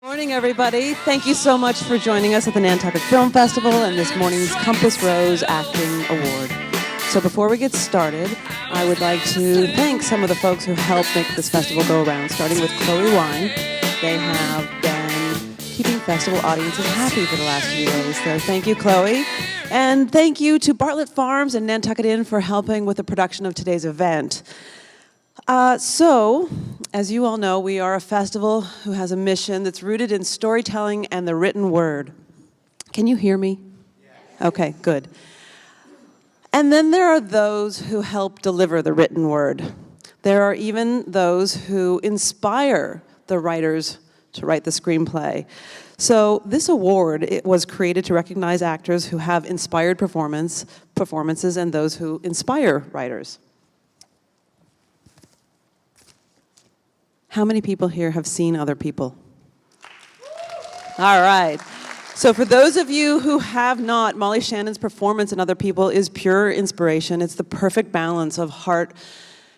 Morning, everybody. Thank you so much for joining us at the Nantucket Film Festival and this morning's Compass Rose Acting Award. So before we get started, I would like to thank some of the folks who helped make this festival go around, starting with Chloe Wine. They have been keeping festival audiences happy for the last few days. So thank you, Chloe. And thank you to Bartlett Farms and Nantucket Inn for helping with the production of today's event. So, as you all know, we are a festival who has a mission that's rooted in storytelling and the written word. Can you hear me? Okay, good. And then there are those who help deliver the written word. There are even those who inspire the writers to write the screenplay. So this award, it was created to recognize actors who have inspired performances and those who inspire writers. How many people here have seen Other People? All right. So for those of you who have not, Molly Shannon's performance in Other People is pure inspiration. It's the perfect balance of heart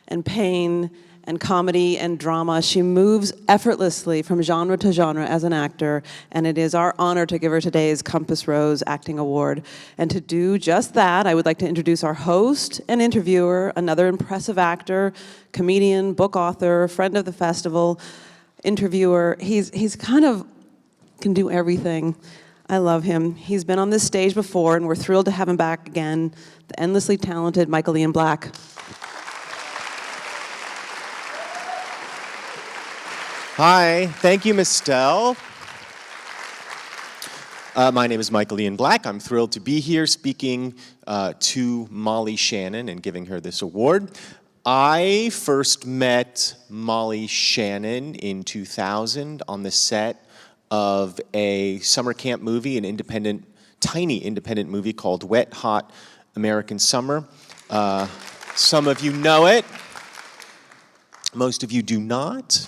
and pain and comedy and drama. She moves effortlessly from genre to genre as an actor, and it is our honor to give her today's Compass Rose Acting Award. And to do just that, I would like to introduce our host and interviewer, another impressive actor, comedian, book author, friend of the festival, interviewer. He's kind of can do everything. I love him. He's been on this stage before, and we're thrilled to have him back again, the endlessly talented Michael Ian Black. Hi, thank you, Ms. Stell. My name is Michael Ian Black. I'm thrilled to be here speaking to Molly Shannon and giving her this award. I first met Molly Shannon in 2000 on the set of a summer camp movie, tiny independent movie called Wet Hot American Summer. Some of you know it. Most of you do not.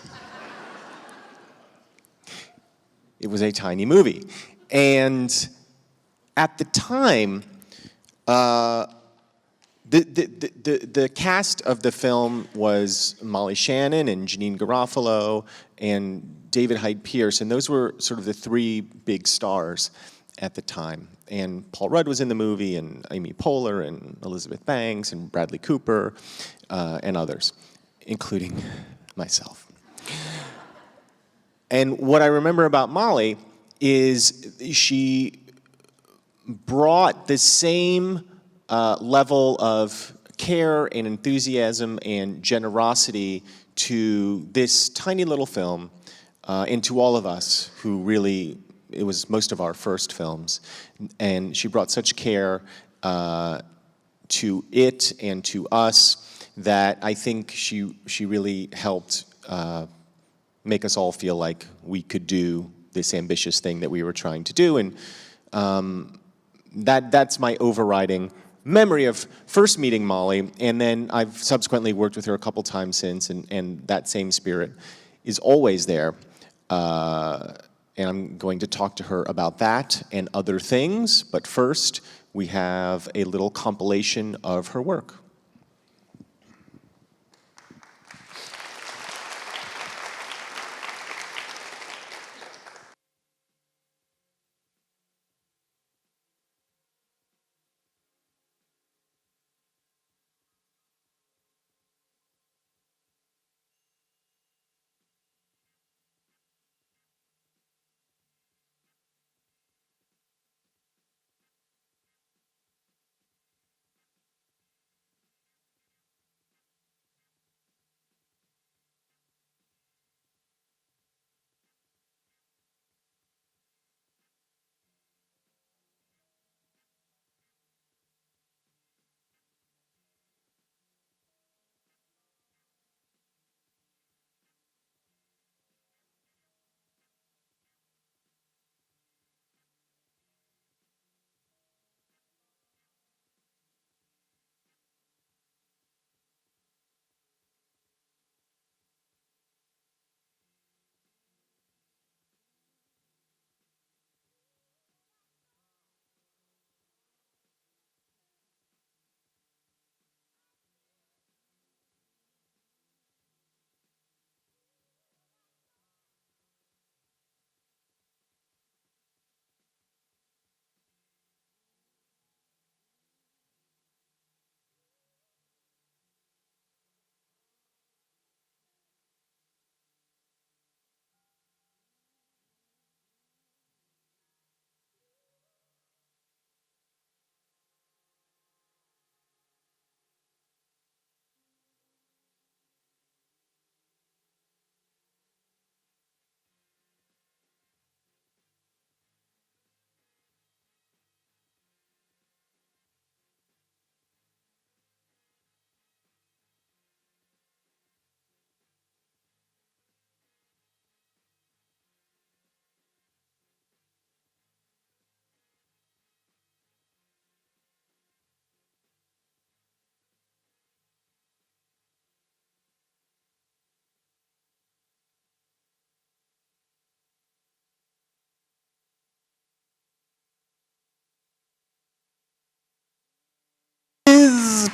It was a tiny movie. And at the time, the cast of the film was Molly Shannon and Janine Garofalo and David Hyde Pierce, and those were sort of the three big stars at the time. And Paul Rudd was in the movie, and Amy Poehler, and Elizabeth Banks, and Bradley Cooper, and others, including myself. And what I remember about Molly is she brought the same level of care and enthusiasm and generosity to this tiny little film and to all of us who really, it was most of our first films. And she brought such care to it and to us that I think she really helped make us all feel like we could do this ambitious thing that we were trying to do. And that's my overriding memory of first meeting Molly, and then I've subsequently worked with her a couple times since, and that same spirit is always there. And I'm going to talk to her about that and other things, but first we have a little compilation of her work.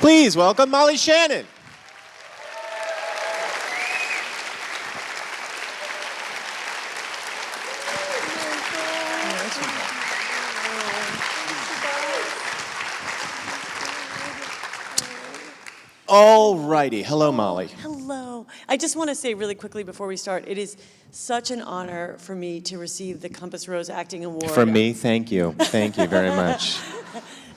Please welcome Molly Shannon. All righty. Hello, Molly. Hello. I just want to say really quickly before we start, it is such an honor for me to receive the Compass Rose Acting Award. From me, thank you. Thank you very much.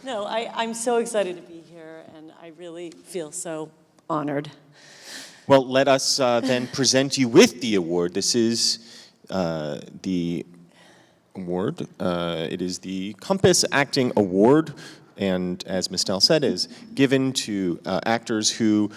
No, I'm so excited to be here, and I really feel so honored. Well, let us then present you with the award. This is the award. It is the Compass Acting Award, and as Mistel said, is given to actors who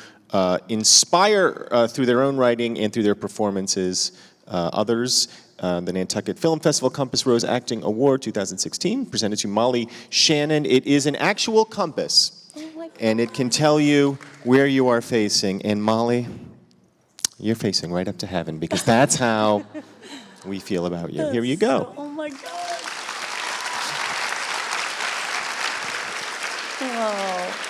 inspire through their own writing and through their performances others. The Nantucket Film Festival Compass Rose Acting Award 2016, presented to Molly Shannon. It is an actual compass, and it can tell you where you are facing. And Molly, you're facing right up to heaven, because that's how we feel about you. Here you go. Oh my God. Oh.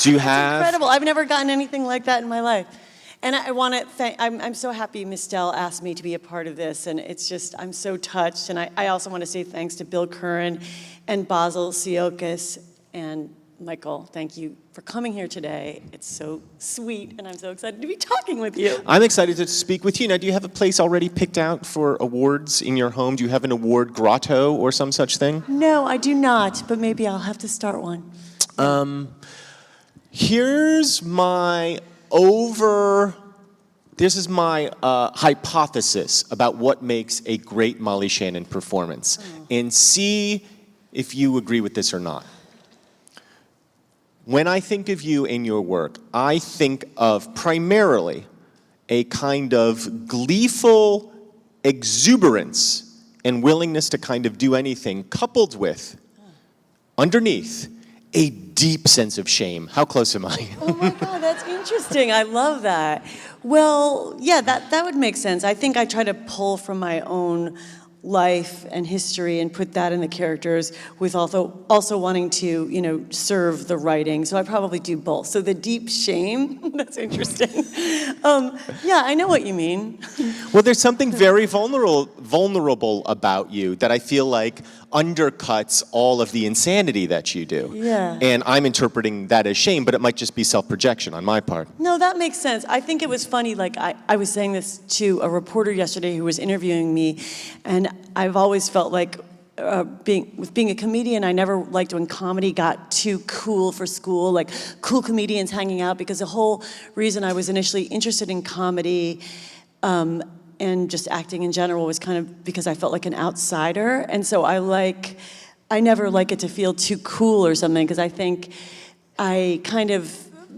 Do you have? Incredible. I've never gotten anything like that in my life. And I want to thank, I'm so happy Mistel asked me to be a part of this, and it's just, I'm so touched. And I also want to say thanks to Bill Curran and Basil Siokas and Michael. Thank you for coming here today. It's so sweet, and I'm so excited to be talking with you. I'm excited to speak with you. Now, do you have a place already picked out for awards in your home? Do you have an award grotto or some such thing? No, I do not, but maybe I'll have to start one. Here's my hypothesis about what makes a great Molly Shannon performance, and see if you agree with this or not. When I think of you and your work, I think of primarily a kind of gleeful exuberance and willingness to kind of do anything, coupled with, underneath, a deep sense of shame. How close am I? Oh my God, that's interesting. I love that. Well, yeah, that would make sense. I think I try to pull from my own life and history and put that in the characters, with also wanting to, serve the writing. So I probably do both. So the deep shame, that's interesting. Yeah, I know what you mean. Well, there's something very vulnerable about you that I feel like undercuts all of the insanity that you do. Yeah. And I'm interpreting that as shame, but it might just be self-projection on my part. No, that makes sense. I think it was funny, like I was saying this to a reporter yesterday who was interviewing me, and I've always felt like being a comedian, I never liked when comedy got too cool for school, like cool comedians hanging out, because the whole reason I was initially interested in comedy and just acting in general was kind of because I felt like an outsider. And so I never like it to feel too cool or something, because I think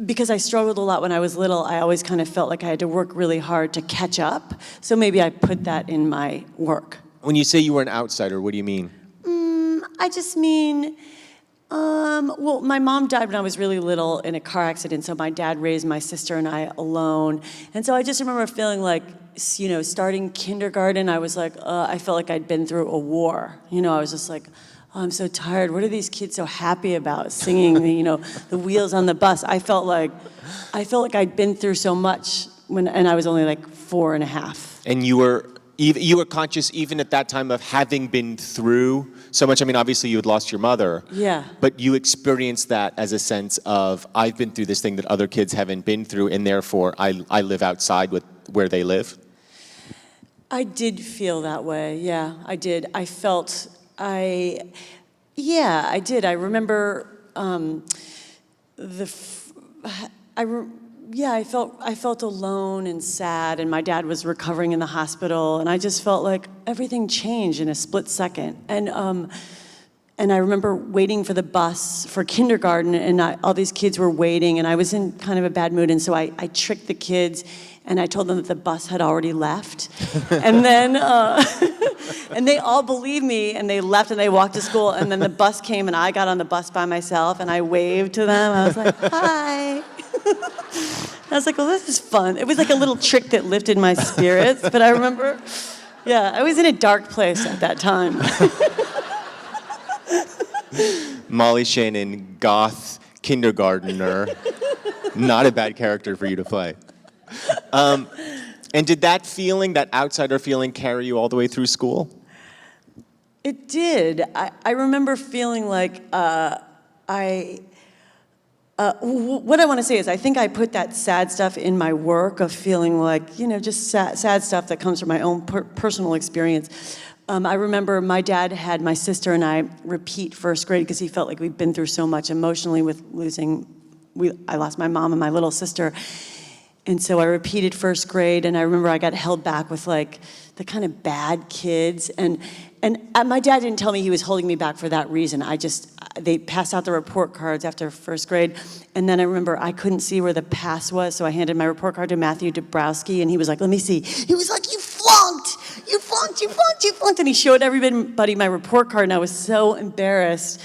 because I struggled a lot when I was little, I always kind of felt like I had to work really hard to catch up. So maybe I put that in my work. When you say you were an outsider, what do you mean? I just mean, well, my mom died when I was really little in a car accident, so my dad raised my sister and I alone. And so I just remember feeling like, starting kindergarten, I was like, I felt like I'd been through a war. I was just like, oh, I'm so tired. What are these kids so happy about singing, the wheels on the bus? I felt like I'd been through so much and I was only like 4.5. And you were conscious even at that time of having been through so much. I mean, obviously you had lost your mother. Yeah. But you experienced that as a sense of, I've been through this thing that other kids haven't been through, and therefore I live outside with where they live. I did feel that way. Yeah, I did. I did. I remember I felt alone and sad, and my dad was recovering in the hospital, and I just felt like everything changed in a split second. And I remember waiting for the bus for kindergarten, and all these kids were waiting, and I was in kind of a bad mood, and so I tricked the kids, and I told them that the bus had already left. And then, and they all believed me, and they left, and they walked to school, and then the bus came, and I got on the bus by myself, and I waved to them. I was like, hi. I was like, well, this is fun. It was like a little trick that lifted my spirits, but I remember, I was in a dark place at that time. Molly Shannon, goth kindergartner. Not a bad character for you to play. And did that feeling, that outsider feeling, carry you all the way through school? It did. I remember feeling like what I want to say is I think I put that sad stuff in my work of feeling like, just sad stuff that comes from my own personal experience. I remember my dad had my sister and I repeat first grade because he felt like we'd been through so much emotionally with I lost my mom and my little sister. And so I repeated first grade, and I remember I got held back with like the kind of bad kids. And my dad didn't tell me he was holding me back for that reason. They passed out the report cards after first grade. And then I remember I couldn't see where the pass was, so I handed my report card to Matthew Dabrowski, and he was like, let me see. He was like, you flunked! You flunked, you flunked, you flunked. And he showed everybody my report card, and I was so embarrassed.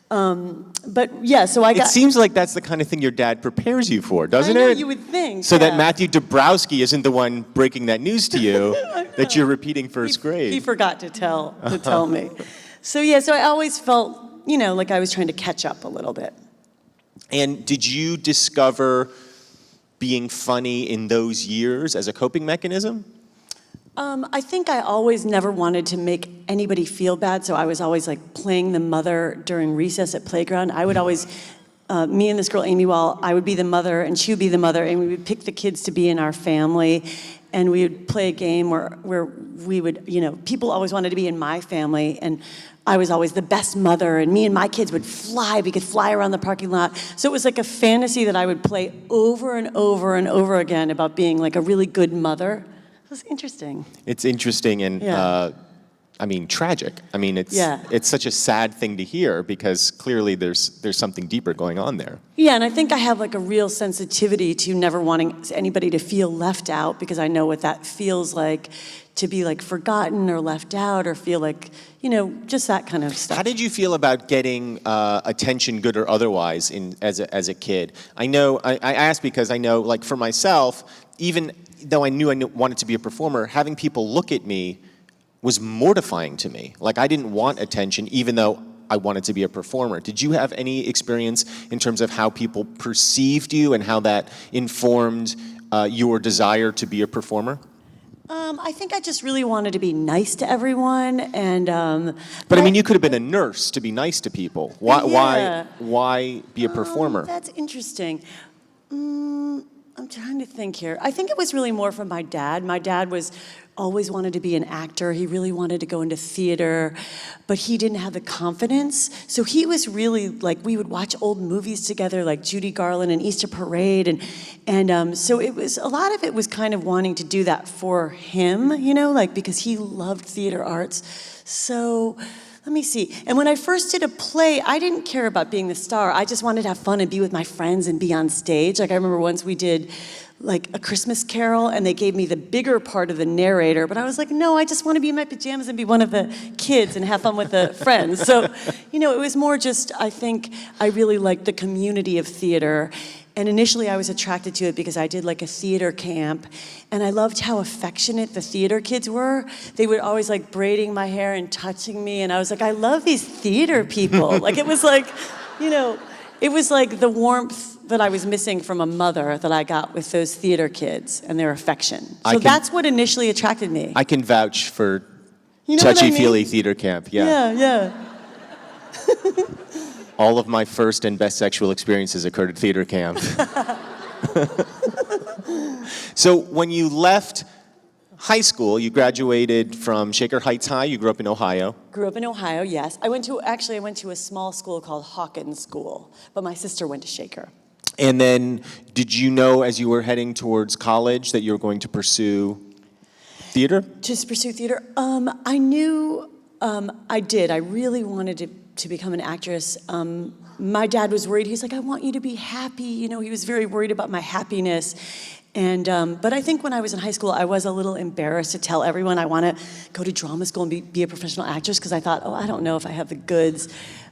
But yeah, so I got... It seems like that's the kind of thing your dad prepares you for, doesn't it? You would think. So that Matthew Dabrowski isn't the one breaking that news to you, that you're repeating first grade. He forgot to tell me. So I always felt, like I was trying to catch up a little bit. And did you discover being funny in those years as a coping mechanism? I think I always never wanted to make anybody feel bad, so I was always like playing the mother during recess at playground. I would always, me and this girl Amy Wall, I would be the mother and she would be the mother, and we would pick the kids to be in our family, and we would play a game where we would, people always wanted to be in my family, and I was always the best mother, and me and my kids would fly. We could fly around the parking lot. So it was like a fantasy that I would play over and over and over again about being like a really good mother. It was interesting. It's interesting and, tragic. It's such a sad thing to hear because clearly there's something deeper going on there. Yeah, and I think I have like a real sensitivity to never wanting anybody to feel left out because I know what that feels like to be like forgotten or left out or feel like, just that kind of stuff. How did you feel about getting attention, good or otherwise, as a kid? I ask because I know, like for myself, even though I knew I wanted to be a performer, having people look at me was mortifying to me. Like I didn't want attention even though I wanted to be a performer. Did you have any experience in terms of how people perceived you and how that informed your desire to be a performer? I think I just really wanted to be nice to everyone, and. But you could have been a nurse to be nice to people. Why be a performer? That's interesting. I'm trying to think here. I think it was really more from my dad. My dad always wanted to be an actor. He really wanted to go into theater, but he didn't have the confidence. So he was really like, we would watch old movies together, like Judy Garland and Easter Parade, and so it was a lot of it was kind of wanting to do that for him, because he loved theater arts. So. Let me see. And when I first did a play, I didn't care about being the star. I just wanted to have fun and be with my friends and be on stage. Like I remember once we did like A Christmas Carol and they gave me the bigger part of the narrator, but I was like, no, I just want to be in my pajamas and be one of the kids and have fun with the friends. So, it was more just, I think I really liked the community of theater. And initially I was attracted to it because I did like a theater camp, and I loved how affectionate the theater kids were. They would always like braiding my hair and touching me, and I was like, I love these theater people. Like it was like, it was like the warmth that I was missing from a mother that I got with those theater kids and their affection. So that's what initially attracted me. I can vouch for what touchy-feely theater camp, yeah. Yeah. All of my first and best sexual experiences occurred at theater camp. So when you left high school, you graduated from Shaker Heights High. You grew up in Ohio. Grew up in Ohio, yes. I went to a small school called Hawkins School, but my sister went to Shaker. And then did you know as you were heading towards college that you were going to pursue theater? To pursue theater? I knew I did. I really wanted to become an actress. My dad was worried. He's like, I want you to be happy. He was very worried about my happiness. And but I think when I was in high school, I was a little embarrassed to tell everyone I want to go to drama school and be a professional actress because I thought, I don't know if I have the goods.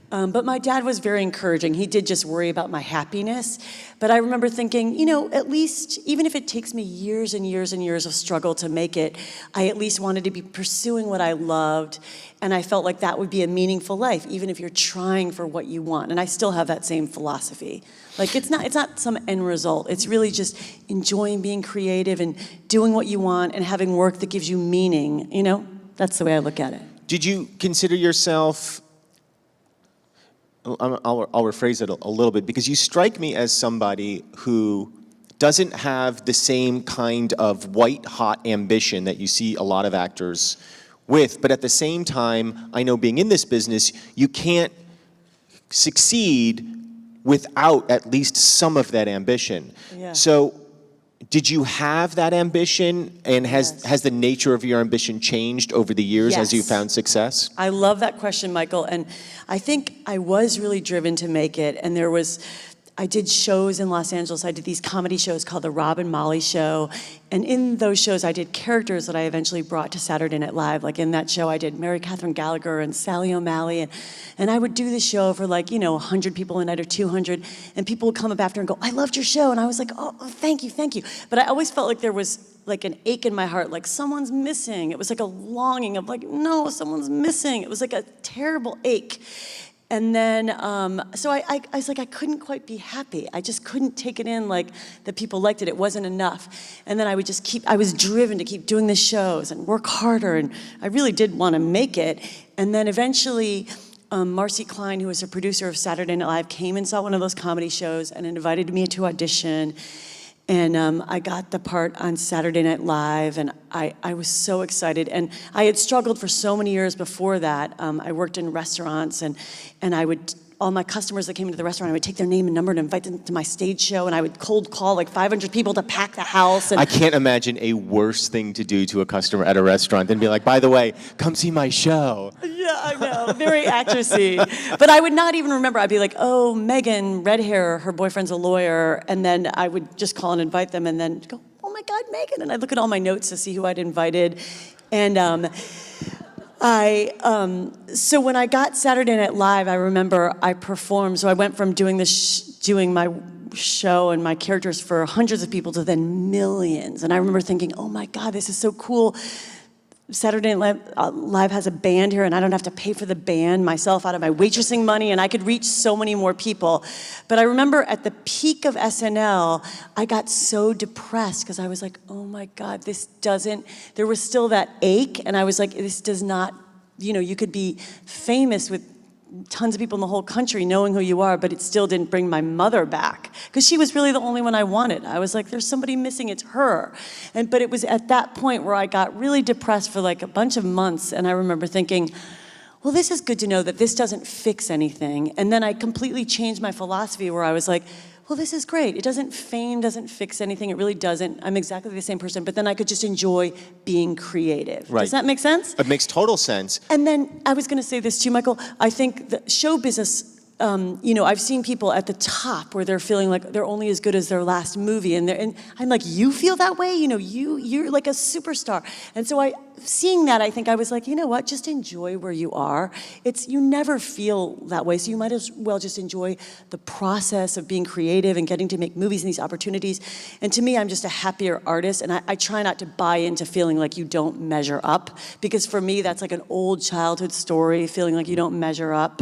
But my dad was very encouraging. He did just worry about my happiness. But I remember thinking, you know, at least, even if it takes me years and years and years of struggle to make it, I at least wanted to be pursuing what I loved. And I felt like that would be a meaningful life, even if you're trying for what you want. And I still have that same philosophy. Like, it's not some end result. It's really just enjoying being creative and doing what you want and having work that gives you meaning, you know? That's the way I look at it. Did you consider yourself, I'll rephrase it a little bit, because you strike me as somebody who doesn't have the same kind of white-hot ambition that you see a lot of actors with, but at the same time, I know being in this business, you can't succeed without at least some of that ambition. Yeah. So did you have that ambition, and has the nature of your ambition changed over the years as you found success? I love that question, Michael, and I think I was really driven to make it, and I did shows in Los Angeles. I did these comedy shows called The Rob and Molly Show. And in those shows, I did characters that I eventually brought to Saturday Night Live. Like in that show, I did Mary Catherine Gallagher and Sally O'Malley. And I would do the show for 100 people a night or 200. And people would come up after and go, I loved your show. And I was like, oh, thank you, thank you. But I always felt like there was like an ache in my heart, like someone's missing. It was like a longing of like, no, someone's missing. It was like a terrible ache. And then, so I was like, I couldn't quite be happy. I just couldn't take it in like that people liked it. It wasn't enough. And then I was driven to keep doing the shows and work harder. And I really did want to make it. And then eventually, Marcy Klein, who was a producer of Saturday Night Live, came and saw one of those comedy shows and invited me to audition. And I got the part on Saturday Night Live, and I was so excited. And I had struggled for so many years before that. I worked in restaurants, and all my customers that came into the restaurant, I would take their name and number and invite them to my stage show, and I would cold call like 500 people to pack the house. And I can't imagine a worse thing to do to a customer at a restaurant than be like, by the way, come see my show. Yeah, I know, very actressy. But I would not even remember. I'd be like, oh, Megan, red hair, her boyfriend's a lawyer, and then I would just call and invite them, and then go, oh my God, Megan, and I'd look at all my notes to see who I'd invited, and so when I got Saturday Night Live, I remember I performed. So I went from doing doing my show and my characters for hundreds of people to then millions. And I remember thinking, oh my God, this is so cool. Saturday Night Live has a band here, and I don't have to pay for the band myself out of my waitressing money, and I could reach so many more people. But I remember at the peak of SNL, I got so depressed because I was like, oh my God, there was still that ache, and I was like, this does not, you could be famous with tons of people in the whole country knowing who you are, but it still didn't bring my mother back because she was really the only one I wanted. I was like, there's somebody missing, it's her. But it was at that point where I got really depressed for like a bunch of months, and I remember thinking, well, this is good to know that this doesn't fix anything. And then I completely changed my philosophy where I was like, well, this is great. Fame doesn't fix anything. It really doesn't. I'm exactly the same person, but then I could just enjoy being creative. Right. Does that make sense? It makes total sense. And then I was going to say this too, Michael. I think the show business, I've seen people at the top where they're feeling like they're only as good as their last movie, and I'm like, you feel that way? You're like a superstar. And so seeing that, I think I was like, you know what? Just enjoy where you are. You never feel that way, so you might as well just enjoy the process of being creative and getting to make movies and these opportunities. And to me, I'm just a happier artist, and I try not to buy into feeling like you don't measure up, because for me, that's like an old childhood story, feeling like you don't measure up.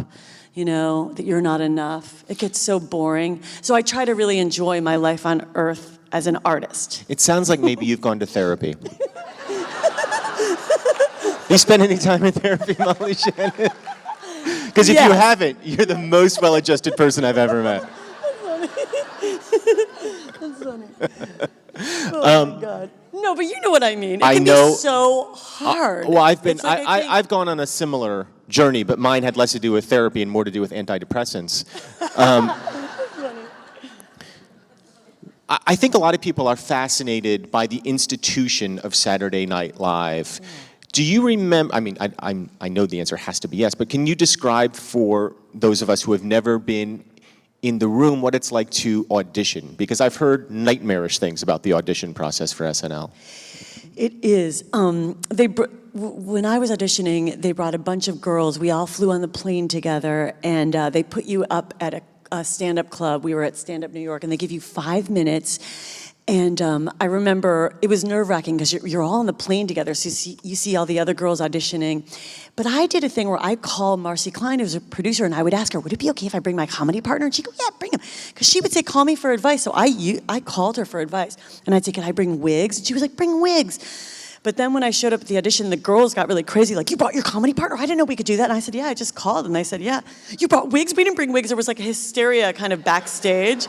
That you're not enough. It gets so boring. So I try to really enjoy my life on Earth as an artist. It sounds like maybe you've gone to therapy. You spend any time in therapy, Molly Shannon? Because if you haven't, you're the most well-adjusted person I've ever met. That's funny. Oh my God. No, but you know what I mean. It can be so hard. Well, I've gone on a similar journey, but mine had less to do with therapy and more to do with antidepressants. I think a lot of people are fascinated by the institution of Saturday Night Live. Do you remember, I know the answer has to be yes, but can you describe for those of us who have never been in the room what it's like to audition? Because I've heard nightmarish things about the audition process for SNL. It is. When I was auditioning, they brought a bunch of girls. We all flew on the plane together, and they put you up at a stand-up club. We were at Stand Up New York, and they give you 5 minutes. And I remember it was nerve-wracking because you're all on the plane together, so you see all the other girls auditioning. But I did a thing where I called Marcy Klein, who's a producer, and I would ask her, would it be okay if I bring my comedy partner? And she'd go, yeah, bring him. Because she would say, call me for advice. So I called her for advice. And I'd say, can I bring wigs? And she was like, bring wigs. But then when I showed up at the audition, the girls got really crazy, like, you brought your comedy partner? I didn't know we could do that. And I said, yeah, I just called. And they said, yeah. You brought wigs? We didn't bring wigs. There was like a hysteria kind of backstage.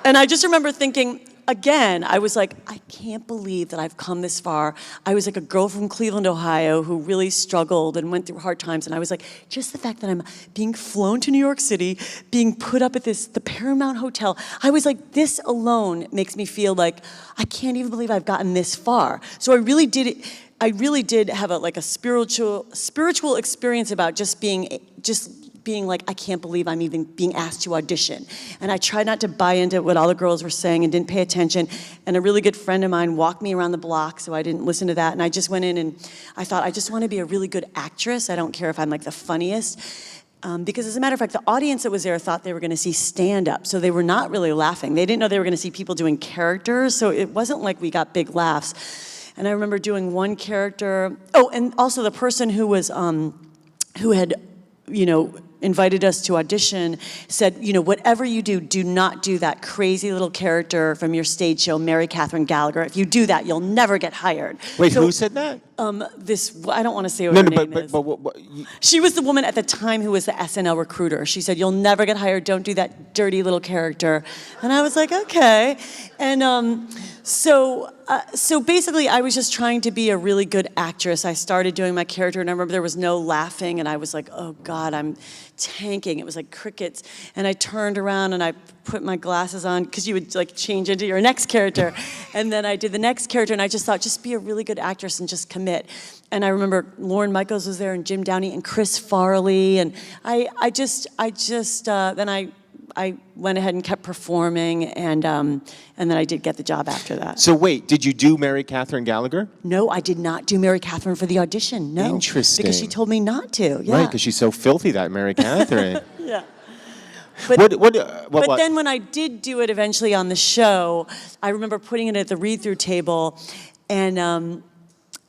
And I just remember thinking, again, I was like, I can't believe that I've come this far. I was like a girl from Cleveland, Ohio, who really struggled and went through hard times. And I was like, just the fact that I'm being flown to New York City, being put up at the Paramount Hotel, I was like, this alone makes me feel like I can't even believe I've gotten this far. So I really did have a spiritual experience about just being like, I can't believe I'm even being asked to audition. And I tried not to buy into what all the girls were saying and didn't pay attention. And a really good friend of mine walked me around the block, so I didn't listen to that. And I just went in and I thought, I just want to be a really good actress. I don't care if I'm like the funniest. Because as a matter of fact, the audience that was there thought they were going to see stand-up. So they were not really laughing. They didn't know they were going to see people doing characters. So it wasn't like we got big laughs. And I remember doing one character. Oh, and also the person who was, who had, invited us to audition, said, whatever you do, do not do that crazy little character from your stage show, Mary Catherine Gallagher. If you do that, you'll never get hired. Wait, who said that? I don't want to say what her name is. But she was the woman at the time who was the SNL recruiter. She said, you'll never get hired, don't do that dirty little character. And I was like, okay. And so basically, I was just trying to be a really good actress. I started doing my character, and I remember there was no laughing, and I was like, oh God, I'm tanking. It was like crickets. And I turned around, and I put my glasses on, because you would like change into your next character. And then I did the next character, and I just thought, just be a really good actress and just commit. And I remember Lorne Michaels was there, and Jim Downey, and Chris Farley, and then I went ahead and kept performing, and then I did get the job after that. So wait, did you do Mary Catherine Gallagher? No, I did not do Mary Catherine for the audition, no. Interesting. Because she told me not to, yeah. Right, because she's so filthy, that Mary Catherine. Yeah. But then when I did do it eventually on the show, I remember putting it at the read-through table, and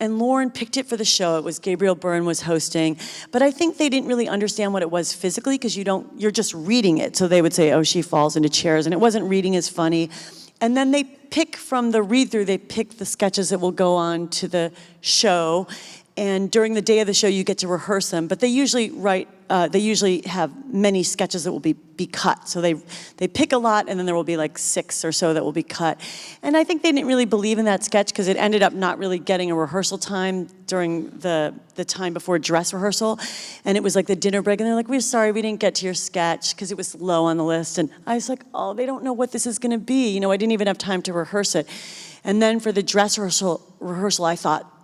Lauren picked it for the show. It was Gabriel Byrne was hosting, but I think they didn't really understand what it was physically, because you're just reading it. So they would say, oh, she falls into chairs, and it wasn't reading as funny. And then they pick from the read-through, they pick the sketches that will go on to the show. And during the day of the show, you get to rehearse them. But they usually have many sketches that will be cut. So they pick a lot, and then there will be like 6 or so that will be cut. And I think they didn't really believe in that sketch, because it ended up not really getting a rehearsal time during the time before dress rehearsal. And it was like the dinner break, and they're like, we're sorry, we didn't get to your sketch, because it was low on the list. And I was like, oh, they don't know what this is going to be. I didn't even have time to rehearse it. And then for the dress rehearsal, I thought,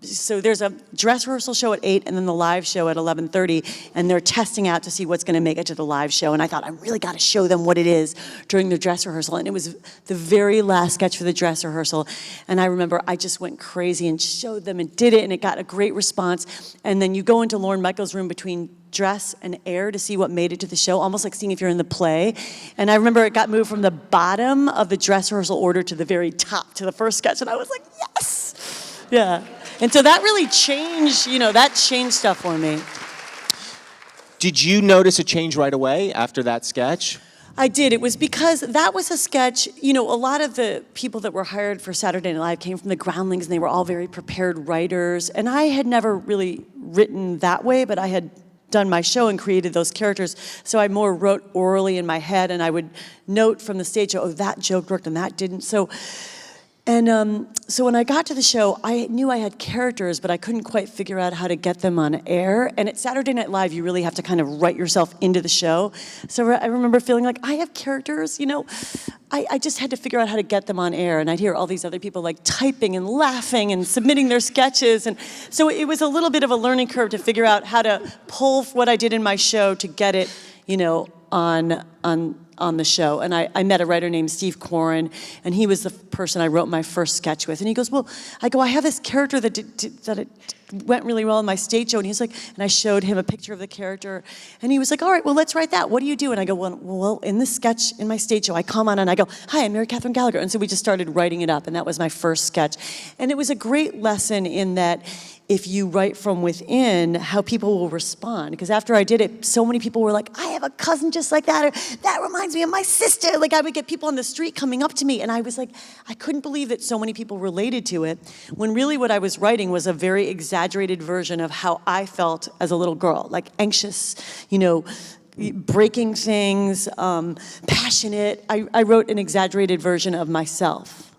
so there's a dress rehearsal show at 8 and then the live show at 11:30, and they're testing out to see what's going to make it to the live show. And I thought, I really got to show them what it is during the dress rehearsal. And it was the very last sketch for the dress rehearsal. And I remember I just went crazy and showed them and did it, and it got a great response. And then you go into Lorne Michaels' room between dress and air to see what made it to the show, almost like seeing if you're in the play. And I remember it got moved from the bottom of the dress rehearsal order to the very top, to the first sketch. And I was like, yes! Yeah. And so that really changed, that changed stuff for me. Did you notice a change right away after that sketch? I did. It was because that was a sketch, a lot of the people that were hired for Saturday Night Live came from the Groundlings, and they were all very prepared writers. And I had never really written that way, but I had done my show and created those characters. So I more wrote orally in my head, and I would note from the stage, oh, that joke worked and that didn't. So when I got to the show, I knew I had characters, but I couldn't quite figure out how to get them on air. And at Saturday Night Live, you really have to kind of write yourself into the show. So I remember feeling like, I have characters, I just had to figure out how to get them on air. And I'd hear all these other people like typing and laughing and submitting their sketches. And so it was a little bit of a learning curve to figure out how to pull what I did in my show to get it, on on the show. And I met a writer named Steve Coren, and he was the person I wrote my first sketch with. And he goes, well, I have this character that it went really well in my stage show. And he's like, and I showed him a picture of the character. And he was like, all right, well, let's write that. What do you do? And I go, well, in this sketch, in my stage show, I come on and I go, hi, I'm Mary Catherine Gallagher. And so we just started writing it up, and that was my first sketch. And it was a great lesson in that if you write from within, how people will respond. Because after I did it, so many people were like, I have a cousin just like that, or that reminds me of my sister. Like, I would get people on the street coming up to me, and I was like, I couldn't believe that so many people related to it, when really what I was writing was a very exaggerated version of how I felt as a little girl, like anxious, breaking things, passionate. I wrote an exaggerated version of myself.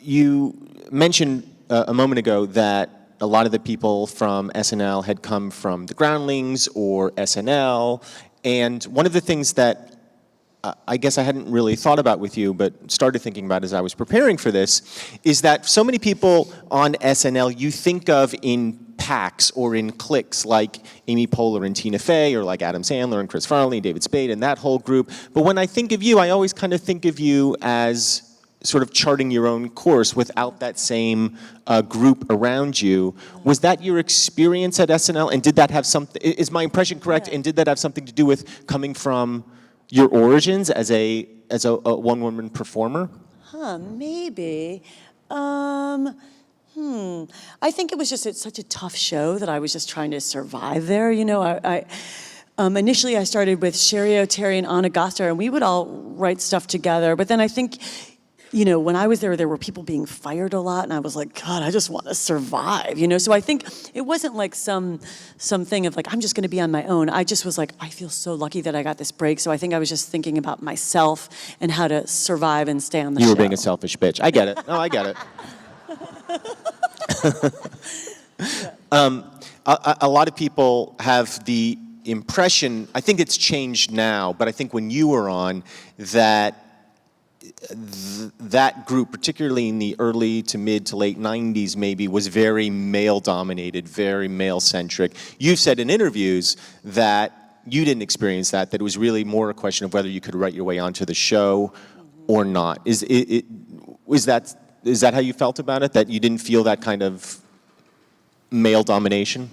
You mentioned a moment ago that a lot of the people from SNL had come from the Groundlings or SNL, and one of the things that I guess I hadn't really thought about with you, but started thinking about as I was preparing for this, is that so many people on SNL you think of in packs or in cliques, like Amy Poehler and Tina Fey, or like Adam Sandler and Chris Farley and David Spade and that whole group. But when I think of you, I always kind of think of you as sort of charting your own course without that same group around you. Was that your experience at SNL? And did that have something, is my impression correct? Yeah. And did that have something to do with coming from your origins as a one-woman performer? Maybe. I think it was just such a tough show that I was just trying to survive there. Initially I started with Sherry O'Terry and Anna Gaster, and we would all write stuff together. But then I think, when I was there were people being fired a lot, and I was like, God, I just want to survive, So I think it wasn't like some thing of like, I'm just going to be on my own. I just was like, I feel so lucky that I got this break. So I think I was just thinking about myself and how to survive and stay on the show. You were being a selfish bitch. I get it. No, I get it. A lot of people have the impression, I think it's changed now, but I think when you were on, that that group, particularly in the early to mid to late 90s maybe, was very male-dominated, very male-centric. You've said in interviews that you didn't experience that it was really more a question of whether you could write your way onto the show or not. Is that how you felt about it, that you didn't feel that kind of male domination?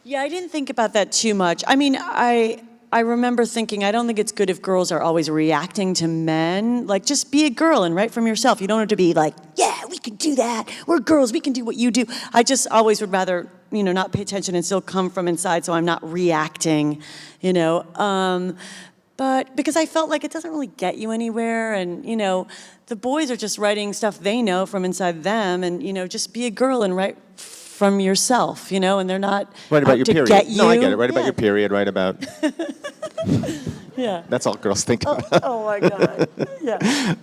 Yeah, I didn't think about that too much. I mean, I remember thinking, I don't think it's good if girls are always reacting to men. Like, just be a girl and write from yourself. You don't have to be like, yeah, we can do that. We're girls, we can do what you do. I just always would rather, not pay attention and still come from inside, so I'm not reacting, But because I felt like it doesn't really get you anywhere, and, the boys are just writing stuff they know from inside them, and, just be a girl and write from yourself, and they're not right about your to period. Get you. No, I get it. Right about your period. Right about. Yeah. That's all girls think about. Oh my God. Yeah.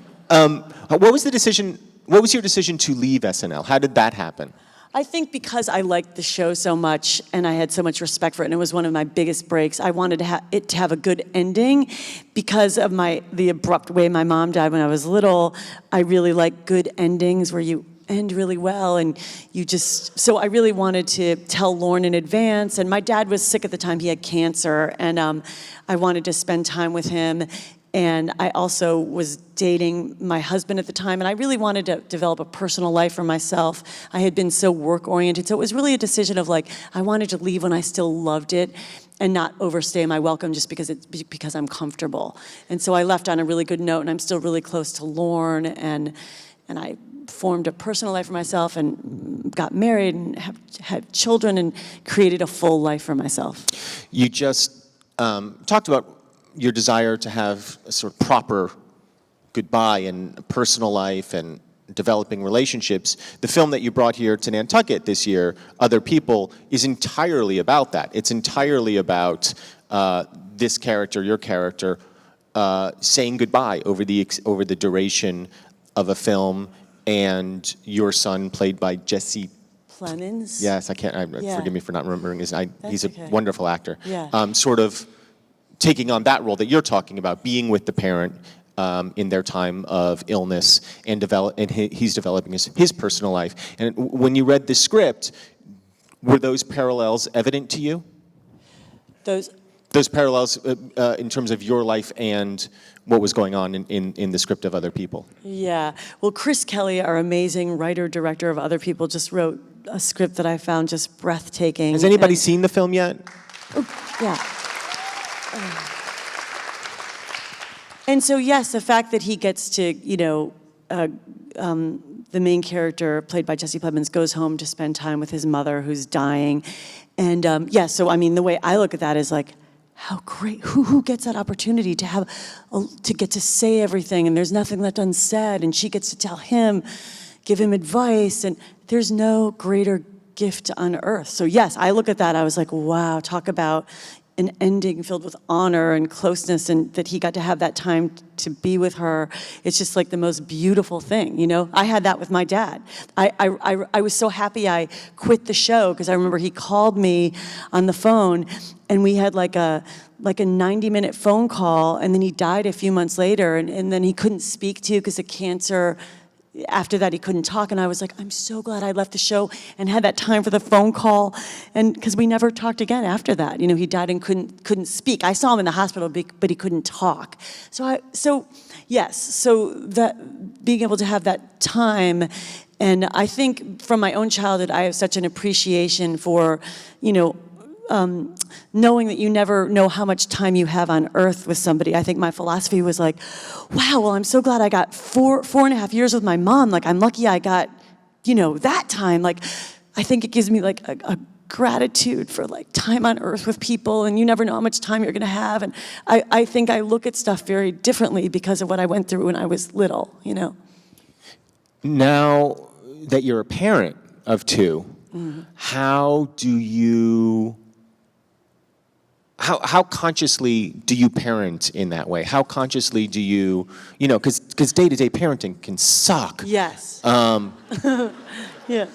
What was the decision? What was your decision to leave SNL? How did that happen? I think because I liked the show so much and I had so much respect for it, and it was one of my biggest breaks. I wanted it to have a good ending because of the abrupt way my mom died when I was little. I really like good endings where you end really well, and so I really wanted to tell Lorne in advance, and my dad was sick at the time. He had cancer, and I wanted to spend time with him, and I also was dating my husband at the time, and I really wanted to develop a personal life for myself. I had been so work-oriented, so it was really a decision of like, I wanted to leave when I still loved it, and not overstay my welcome just because I'm comfortable. And so I left on a really good note, and I'm still really close to Lorne, and I formed a personal life for myself and got married and had children and created a full life for myself. You just talked about your desire to have a sort of proper goodbye and a personal life and developing relationships. The film that you brought here to Nantucket this year, Other People, is entirely about that. It's entirely about this character, your character, saying goodbye over the duration of a film, and your son, played by Jesse Plemons. Yes, I can't. Forgive me for not remembering his. He's a okay. wonderful actor. Yeah. Sort of taking on that role that you're talking about, being with the parent in their time of illness, and he's developing his personal life. And when you read the script, were those parallels evident to you? those parallels in terms of your life and what was going on in the script of Other People. Yeah. Well, Chris Kelly, our amazing writer-director of Other People, just wrote a script that I found just breathtaking. Has anybody seen the film yet? Yeah. And so, yes, the fact that he gets to, the main character, played by Jesse Plemons, goes home to spend time with his mother who's dying. And so I mean, the way I look at that is like, how great, who gets that opportunity to have, to get to say everything and there's nothing left unsaid and she gets to tell him, give him advice, and there's no greater gift on earth. So yes, I look at that, I was like, wow, talk about an ending filled with honor and closeness, and that he got to have that time to be with her. It's just like the most beautiful thing, I had that with my dad. I was so happy I quit the show because I remember he called me on the phone and we had like a 90-minute phone call, and then he died a few months later, and then he couldn't speak to you because of cancer. After that, he couldn't talk, and I was like, I'm so glad I left the show and had that time for the phone call, and because we never talked again after that. He died and couldn't speak. I saw him in the hospital, but he couldn't talk. So that being able to have that time, and I think from my own childhood, I have such an appreciation for, knowing that you never know how much time you have on earth with somebody. I think my philosophy was like, wow, well, I'm so glad I got 4.5 years with my mom. Like, I'm lucky I got, that time. Like, I think it gives me like a gratitude for like time on earth with people, and you never know how much time you're gonna have. And I think I look at stuff very differently because of what I went through when I was little, Now that you're a parent of two, how do you... How consciously do you parent in that way? How consciously do you, because day-to-day parenting can suck. Yes. Yeah.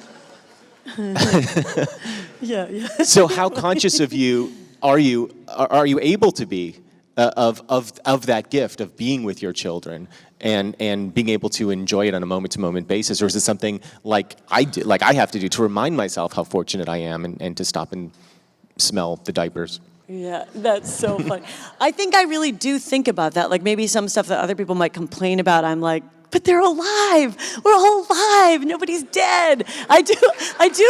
Yeah. So how conscious of you are you able to be of that gift of being with your children and being able to enjoy it on a moment-to-moment basis, or is it something like I have to do to remind myself how fortunate I am and to stop and smell the diapers? Yeah, that's so funny. I think I really do think about that. Like maybe some stuff that other people might complain about, I'm like, but they're alive. We're all alive. Nobody's dead. I do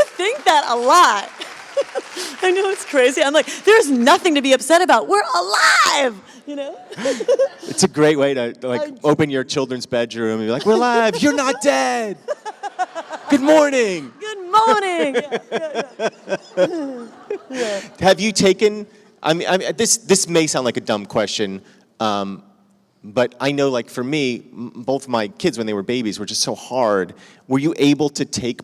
think that a lot. I know it's crazy. I'm like, there's nothing to be upset about. We're alive. It's a great way to open your children's bedroom and be like, we're alive. You're not dead. Good morning. Good morning. Yeah. Have you taken? I mean, this may sound like a dumb question, but I know, like for me, both my kids when they were babies were just so hard. Were you able to take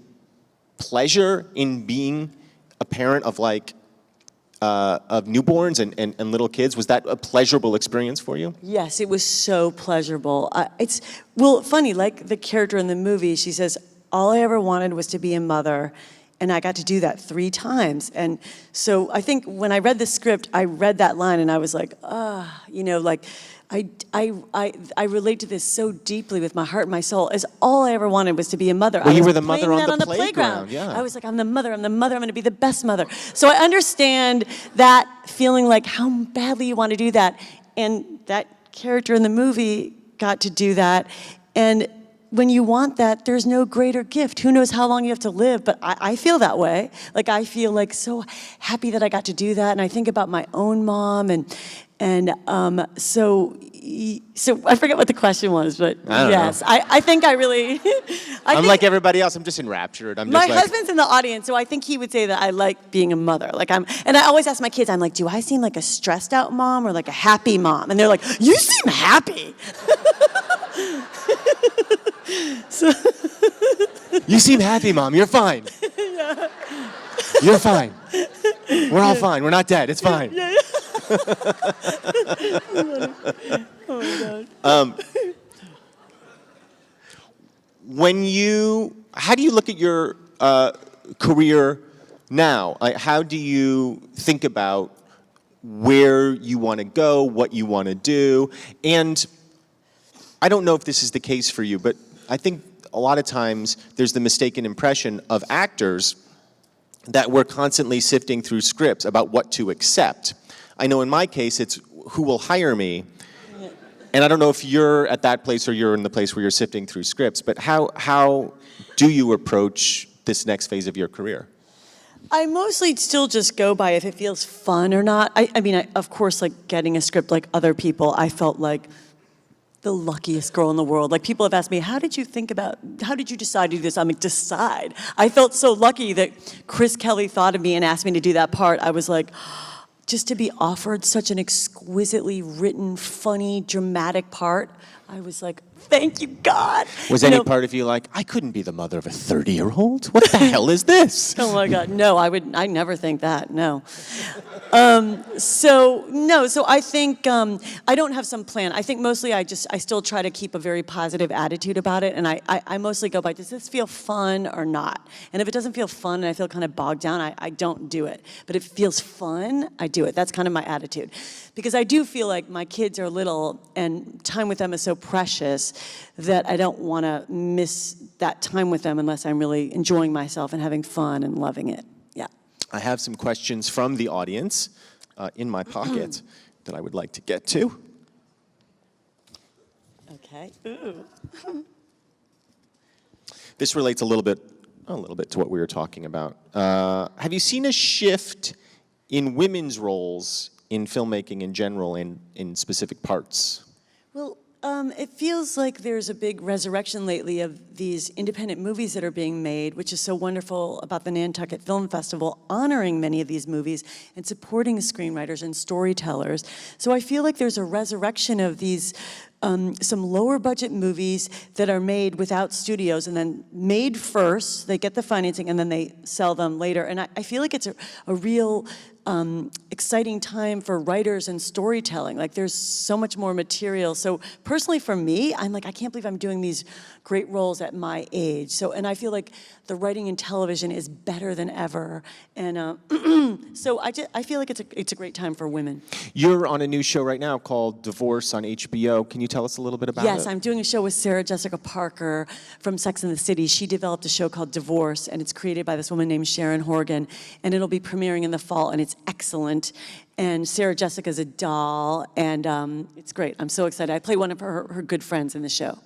pleasure in being a parent of of newborns and little kids? Was that a pleasurable experience for you? Yes, it was so pleasurable. It's funny. Like the character in the movie, she says, "All I ever wanted was to be a mother." And I got to do that 3 times. And so I think when I read the script, I read that line and I was like, I relate to this so deeply with my heart and my soul, as all I ever wanted was to be a mother. Well, you were the mother on the playground. Yeah. I was like, I'm the mother, I'm going to be the best mother. So I understand that feeling, like how badly you want to do that. And that character in the movie got to do that. And when you want that, there's no greater gift. Who knows how long you have to live, but I feel that way. Like I feel like so happy that I got to do that, and I think about my own mom, so I forget what the question was, but yes, I think I really. I'm like everybody else. I'm just enraptured. My husband's in the audience, so I think he would say that I like being a mother. And I always ask my kids, I'm like, do I seem like a stressed out mom or like a happy mom? And they're like, you seem happy. So you seem happy, Mom. You're fine. Yeah. You're fine. We're all fine. We're not dead. It's fine. Yeah. Oh my God. How do you look at your career now? How do you think about where you want to go, what you want to do? And I don't know if this is the case for you, but I think a lot of times there's the mistaken impression of actors that we're constantly sifting through scripts about what to accept. I know in my case, it's who will hire me. And I don't know if you're at that place or you're in the place where you're sifting through scripts, but how do you approach this next phase of your career? I mostly still just go by if it feels fun or not. I mean, of course, like getting a script like other people, I felt like the luckiest girl in the world. Like people have asked me, how did you decide to do this? I'm like, decide. I felt so lucky that Chris Kelly thought of me and asked me to do that part. I was like, just to be offered such an exquisitely written, funny, dramatic part, I was like, thank you, God. Was any part of you like, I couldn't be the mother of a 30-year-old? What the hell is this? Oh my God, no, I never think that, no. So I think, I don't have some plan. I think mostly I still try to keep a very positive attitude about it, and I mostly go by, does this feel fun or not? And if it doesn't feel fun and I feel kind of bogged down, I don't do it. But if it feels fun, I do it. That's kind of my attitude. Because I do feel like my kids are little, and time with them is so precious that I don't want to miss that time with them unless I'm really enjoying myself and having fun and loving it. Yeah. I have some questions from the audience in my pocket that I would like to get to. Okay. Ooh. This relates a little bit to what we were talking about. Have you seen a shift in women's roles in filmmaking in general, in specific parts? Well, it feels like there's a big resurrection lately of these independent movies that are being made, which is so wonderful about the Nantucket Film Festival, honoring many of these movies and supporting screenwriters and storytellers. So I feel like there's a resurrection of these some lower budget movies that are made without studios and then made first, they get the financing, and then they sell them later. And I feel like it's a real exciting time for writers and storytelling. Like there's so much more material. So personally for me, I'm like, I can't believe I'm doing these great roles at my age. So, and I feel like the writing in television is better than ever. And so I feel like it's a great time for women. You're on a new show right now called Divorce on HBO. Can you tell us a little bit about it? Yes, I'm doing a show with Sarah Jessica Parker from Sex and the City. She developed a show called Divorce, and it's created by this woman named Sharon Horgan, and it'll be premiering in the fall, and it's excellent. And Sarah Jessica's a doll, and it's great. I'm so excited. I play one of her good friends in the show.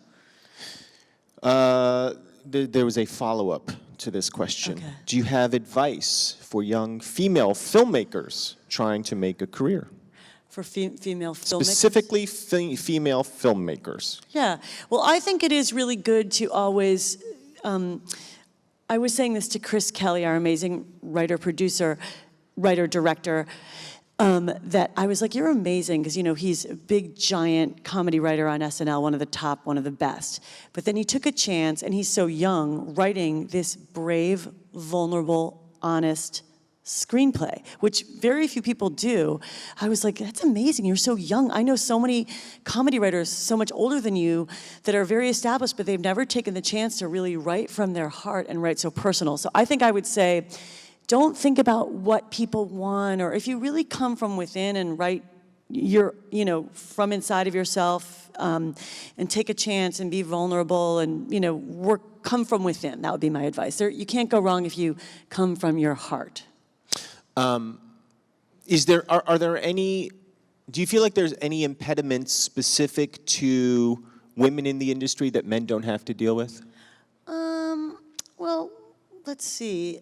There was a follow-up to this question. Okay. Do you have advice for young female filmmakers trying to make a career? For female filmmakers? Specifically female filmmakers. Yeah. Well, I think it is really good to always, I was saying this to Chris Kelly, our amazing writer-director, that I was like, you're amazing, because he's a big, giant comedy writer on SNL, one of the top, one of the best. But then he took a chance, and he's so young, writing this brave, vulnerable, honest screenplay, which very few people do. I was like, that's amazing, you're so young. I know so many comedy writers so much older than you that are very established, but they've never taken the chance to really write from their heart and write so personal. So I think I would say, don't think about what people want, or if you really come from within and write from inside of yourself, and take a chance and be vulnerable and, come from within. That would be my advice. You can't go wrong if you come from your heart. Do you feel like there's any impediments specific to women in the industry that men don't have to deal with? Well, let's see.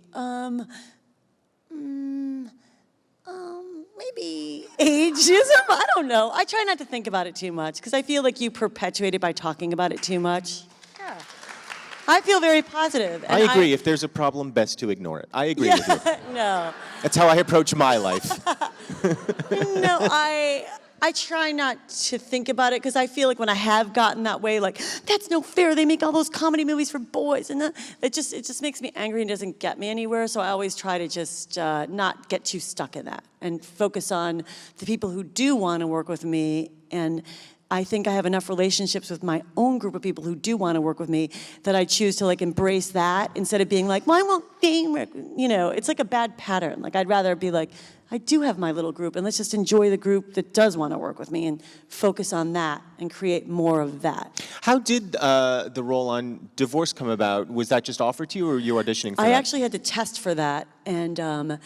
Maybe ageism? I don't know. I try not to think about it too much because I feel like you perpetuate it by talking about it too much. Yeah. I feel very positive. And I agree. If there's a problem, best to ignore it. I agree with you. No. That's how I approach my life. No, I try not to think about it because I feel like when I have gotten that way, like, that's no fair. They make all those comedy movies for boys. And it just makes me angry and doesn't get me anywhere. So I always try to just not get too stuck in that and focus on the people who do want to work with me. And I think I have enough relationships with my own group of people who do want to work with me that I choose to embrace that instead of being like, why won't they work? It's like a bad pattern. Like I'd rather be like, I do have my little group, and let's just enjoy the group that does want to work with me and focus on that and create more of that. How did the role on Divorce come about? Was that just offered to you, or were you auditioning for that? I actually had to test for that, and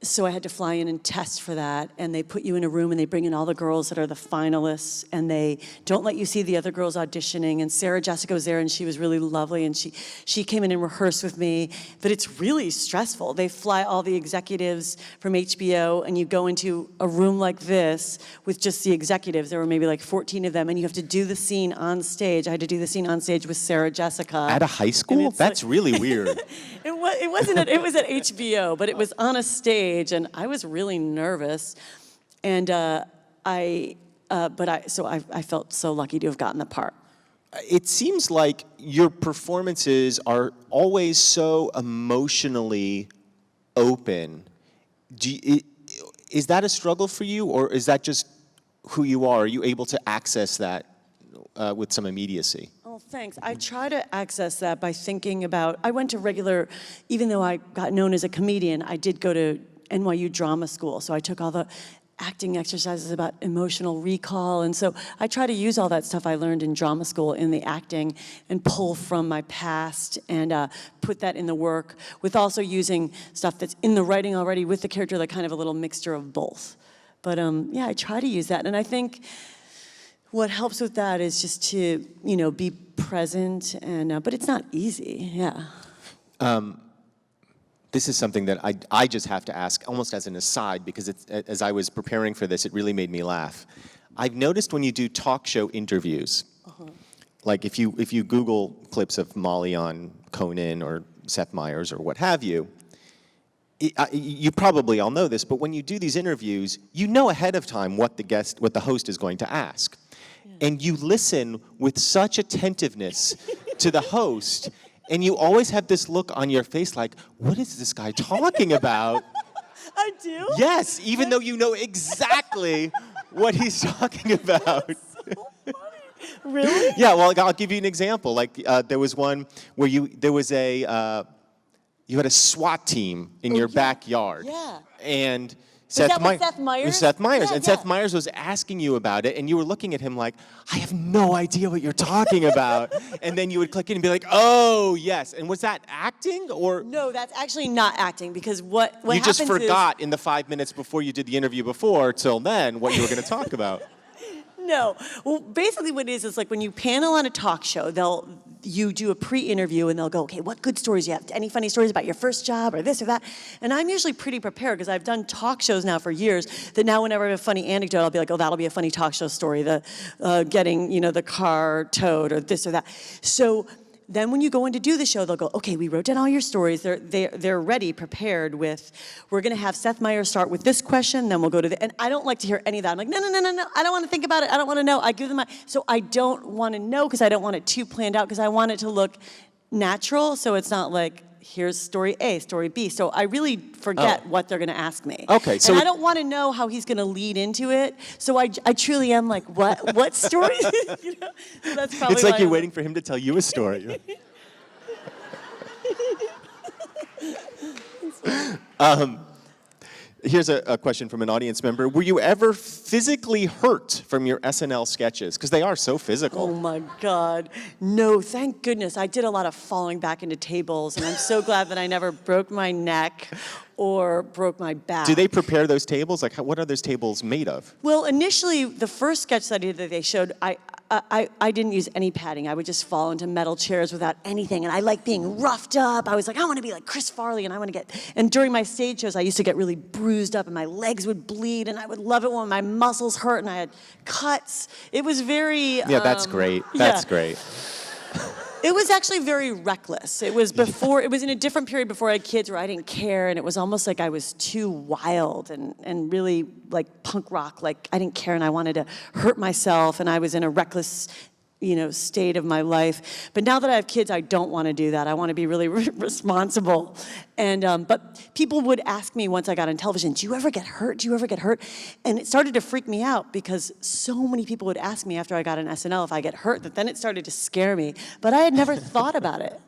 so I had to fly in and test for that, and they put you in a room and they bring in all the girls that are the finalists, and they don't let you see the other girls auditioning, and Sarah Jessica was there, and she was really lovely, and she came in and rehearsed with me, but it's really stressful. They fly all the executives from HBO, and you go into a room like this with just the executives. There were maybe like 14 of them, and you have to do the scene on stage. I had to do the scene on stage with Sarah Jessica. At a high school? That's like, really weird. It was at HBO, but it was on a stage. And I was really nervous, and I felt so lucky to have gotten the part. It seems like your performances are always so emotionally open. Is that a struggle for you, or is that just who you are? Are you able to access that with some immediacy? Oh, thanks. I try to access that by thinking about, I went to regular, even though I got known as a comedian, I did go to NYU drama school, so I took all the acting exercises about emotional recall, and so I try to use all that stuff I learned in drama school in the acting and pull from my past and put that in the work, with also using stuff that's in the writing already with the character, like kind of a little mixture of both. But yeah, I try to use that, and I think what helps with that is just to, be present, and but it's not easy, yeah. This is something that I just have to ask, almost as an aside, because as I was preparing for this, it really made me laugh. I've noticed when you do talk show interviews, like if you Google clips of Molly on Conan or Seth Meyers or what have you, you probably all know this, but when you do these interviews, you know ahead of time what the host is going to ask. Yeah. And you listen with such attentiveness to the host. And you always have this look on your face like, what is this guy talking about? I do? Yes, even though you know exactly what he's talking about. That's so funny. Really? Yeah, well, I'll give you an example. Like, there was one where you had a SWAT team in your backyard. Yeah. And Seth Meyers? Seth Meyers. Yeah, and Seth Meyers was asking you about it, and you were looking at him like, I have no idea what you're talking about. And then you would click in and be like, oh, yes. And was that acting, or? No, that's actually not acting, because what happens is... You just forgot in the 5 minutes before you did the interview before, till then, what you were going to talk about. No. Well, basically what it is like when you panel on a talk show, you do a pre-interview and they'll go, okay, what good stories do you have? Any funny stories about your first job or this or that? And I'm usually pretty prepared because I've done talk shows now for years that now whenever I have a funny anecdote, I'll be like, oh, that'll be a funny talk show story, the getting, the car towed or this or that. So then when you go in to do the show, they'll go, okay, we wrote down all your stories. They're ready, prepared with, we're going to have Seth Meyers start with this question, then we'll go to and I don't like to hear any of that. I'm like, no, I don't want to think about it. I don't want to know. I give them so I don't want to know because I don't want it too planned out because I want it to look natural, so it's not like, here's story A, story B. So I really forget what they're going to ask me. Okay, so and I don't want to know how he's going to lead into it. So I truly am like, what story? So that's probably it's like you're waiting for him to tell you a story. Here's a question from an audience member. Were you ever physically hurt from your SNL sketches? Because they are so physical. Oh my God. No, thank goodness. I did a lot of falling back into tables, and I'm so glad that I never broke my neck or broke my back. Do they prepare those tables? Like, what are those tables made of? Well, initially, the first sketch that I did that they showed, I didn't use any padding. I would just fall into metal chairs without anything. And I like being roughed up. I was like, I want to be like Chris Farley, and I want to get... And during my stage shows, I used to get really bruised up, and my legs would bleed, and I would love it when my muscles hurt, and I had cuts. It was very... Yeah, that's great. That's great. It was actually very reckless. It was in a different period before I had kids where I didn't care, and it was almost like I was too wild and really like punk rock. Like I didn't care and I wanted to hurt myself, and I was in a reckless, state of my life. But now that I have kids, I don't want to do that. I want to be really responsible. And but people would ask me once I got on television, do you ever get hurt? Do you ever get hurt? And it started to freak me out because so many people would ask me after I got on SNL if I get hurt, that then it started to scare me. But I had never thought about it.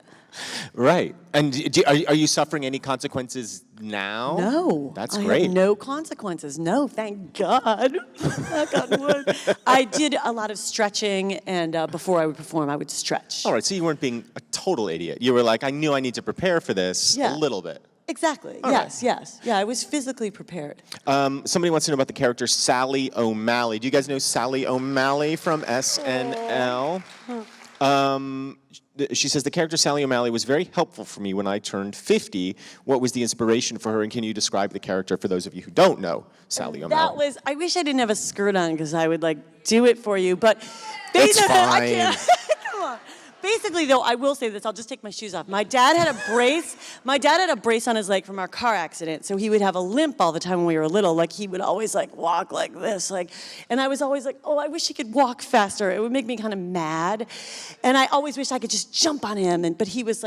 Right. And are you suffering any consequences now? No. That's I great. have no consequences. No, thank God. Knock on wood. I did a lot of stretching, and before I would perform, I would stretch. All right, so you weren't being a total idiot. You were like, I knew I need to prepare for this a little bit. Exactly. All yes, right. yes. Yeah, I was physically prepared. Somebody wants to know about the character Sally O'Malley. Do you guys know Sally O'Malley from SNL? She says, the character Sally O'Malley was very helpful for me when I turned 50. What was the inspiration for her, and can you describe the character for those of you who don't know Sally O'Malley? I wish I didn't have a skirt on because I would do it for you, but It's I fine. can't. Come on. Basically, though, I will say this. I'll just take my shoes off. My dad had a brace. My dad had a brace on his leg from our car accident, so he would have a limp all the time when we were little. He would always walk like this, and I was always like, oh, I wish he could walk faster. It would make me kind of mad, and I always wished I could just jump on him. But he was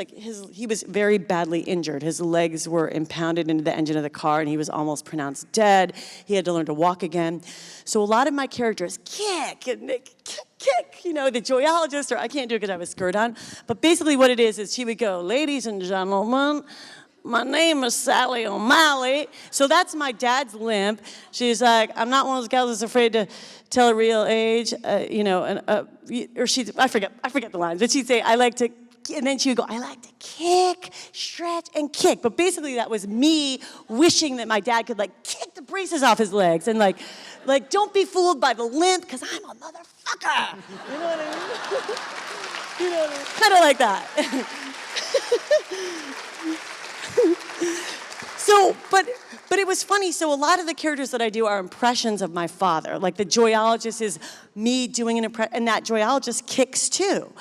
he was very badly injured. His legs were impounded into the engine of the car, and he was almost pronounced dead. He had to learn to walk again. So a lot of my characters kick, the joyologist, or I can't do it because I have a skirt on. But basically what it is she would go, ladies and gentlemen, my name is Sally O'Malley. So that's my dad's limp. She's like, I'm not one of those gals that's afraid to tell her real age, or I forget the lines. But she'd say, and then she would go, I like to kick, stretch, and kick. But basically that was me wishing that my dad could kick the braces off his legs and don't be fooled by the limp because I'm a motherfucker. You know what I mean? You know what I mean? Kind of like that. But it was funny. So a lot of the characters that I do are impressions of my father. Like the joyologist is me doing an impression, and that joyologist kicks too,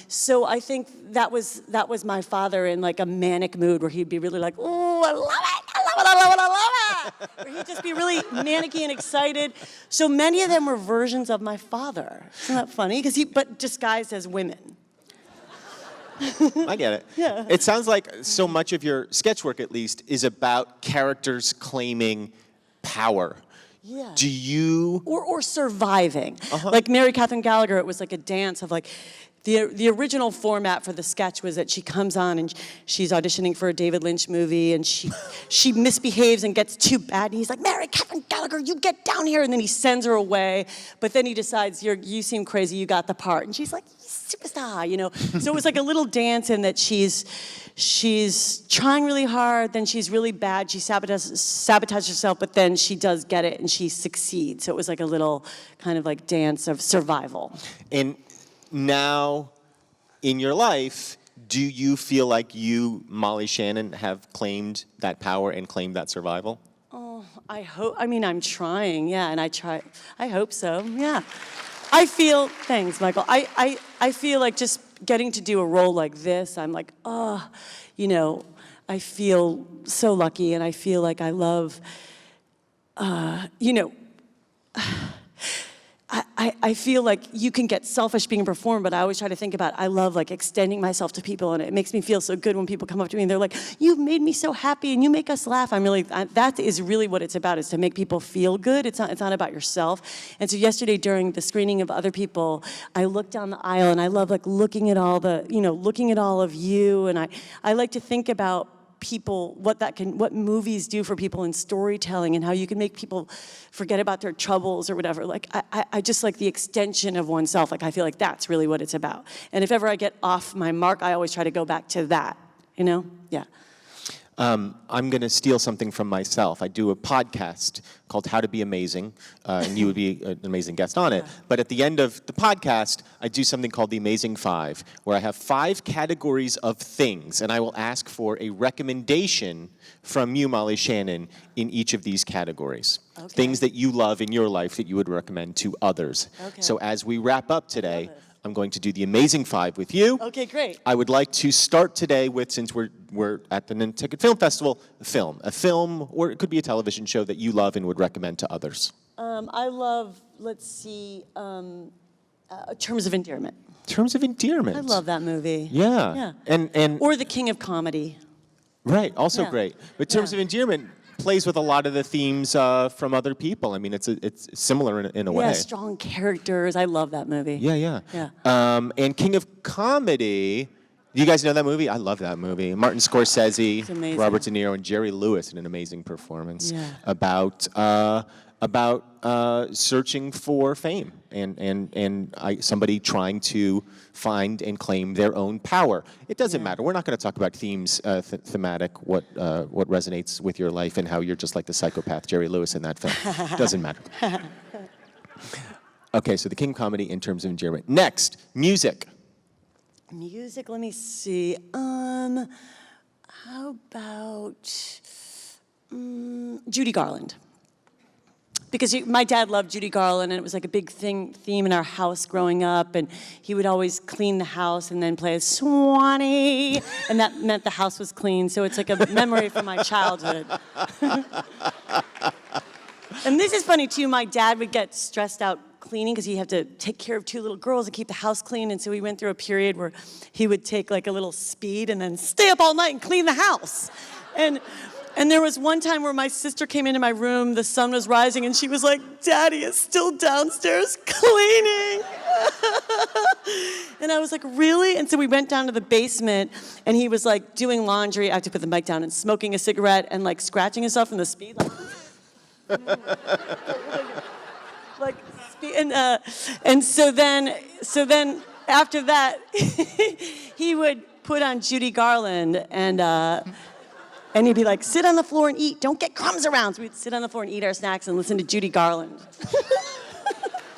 so I think that was my father in a manic mood where he'd be really like, oh, I love it, I love it, I love it, I love it. Or he'd just be really manicky and excited. So many of them were versions of my father. Isn't that funny? But disguised as women. I get it. Yeah. It sounds like so much of your sketch work, at least, is about characters claiming power. Yeah. Do you... Or surviving. Uh-huh. Like Mary Catherine Gallagher, it was a dance of the original format for the sketch was that she comes on and she's auditioning for a David Lynch movie and she misbehaves and gets too bad. And he's like, Mary Catherine Gallagher, you get down here. And then he sends her away. But then he decides, you seem crazy, you got the part. And she's like, superstar, So it was a little dance in that she's trying really hard, then she's really bad, she sabotages herself, but then she does get it and she succeeds. So it was a little kind of dance of survival. And now, in your life, do you feel like you, Molly Shannon, have claimed that power and claimed that survival? Oh, I hope, I'm trying, yeah, and I hope so, yeah. Thanks, Michael. I feel just getting to do a role like this, I'm I feel so lucky, and I feel I love, I feel you can get selfish being a performer, but I always try to think about, I love extending myself to people, and it makes me feel so good when people come up to me and they're like, you've made me so happy and you make us laugh. That is really what it's about, is to make people feel good. It's not about yourself. And so yesterday during the screening of other people, I looked down the aisle and I love looking at looking at all of you, and I like to think about people, what movies do for people in storytelling and how you can make people forget about their troubles or whatever. I just like the extension of oneself. I feel that's really what it's about. And if ever I get off my mark, I always try to go back to that, Yeah. I'm going to steal something from myself. I do a podcast called How to Be Amazing, and you would be an amazing guest on it. But at the end of the podcast, I do something called the Amazing Five, where I have 5 categories of things, and I will ask for a recommendation from you, Molly Shannon, in each of these categories. Okay. Things that you love in your life that you would recommend to others. Okay. So as we wrap up today, I'm going to do the Amazing Five with you. Okay, great. I would like to start today with, since we're at the Nantucket Film Festival, a film, or it could be a television show that you love and would recommend to others. I love, Terms of Endearment. Terms of Endearment. I love that movie. Yeah. Yeah. And Or The King of Comedy. right, also Yeah. great. But Terms of Endearment plays with a lot of the themes from other people. It's similar in a way. Yeah, strong characters. I love that movie. Yeah. Yeah. And King of Comedy, do you guys know that movie? I love that movie. Martin Scorsese, It's amazing. Robert De Niro, and Jerry Lewis in an amazing performance Yeah. about about searching for fame and somebody trying to find and claim their own power. It doesn't matter. We're not going to talk about themes, thematic, what resonates with your life and how you're just like the psychopath Jerry Lewis in that film. Doesn't matter. Okay, so the king of comedy in terms of endearment. Next, music. Music, let me see. How about Judy Garland? Because my dad loved Judy Garland, and it was like a big theme in our house growing up, and he would always clean the house and then play Swanee, and that meant the house was clean, so it's like a memory from my childhood. And this is funny, too. My dad would get stressed out cleaning because he had to take care of 2 little girls and keep the house clean, and so we went through a period where he would take like a little speed and then stay up all night and clean the house. And there was one time where my sister came into my room, the sun was rising, and she was like, "Daddy is still downstairs cleaning." And I was like, "Really?" And so we went down to the basement, and he was like doing laundry. I have to put the mic down, and smoking a cigarette and like scratching himself in the speed. And so then after that, he would put on Judy Garland and he'd be like, "Sit on the floor and eat. Don't get crumbs around." So we'd sit on the floor and eat our snacks and listen to Judy Garland.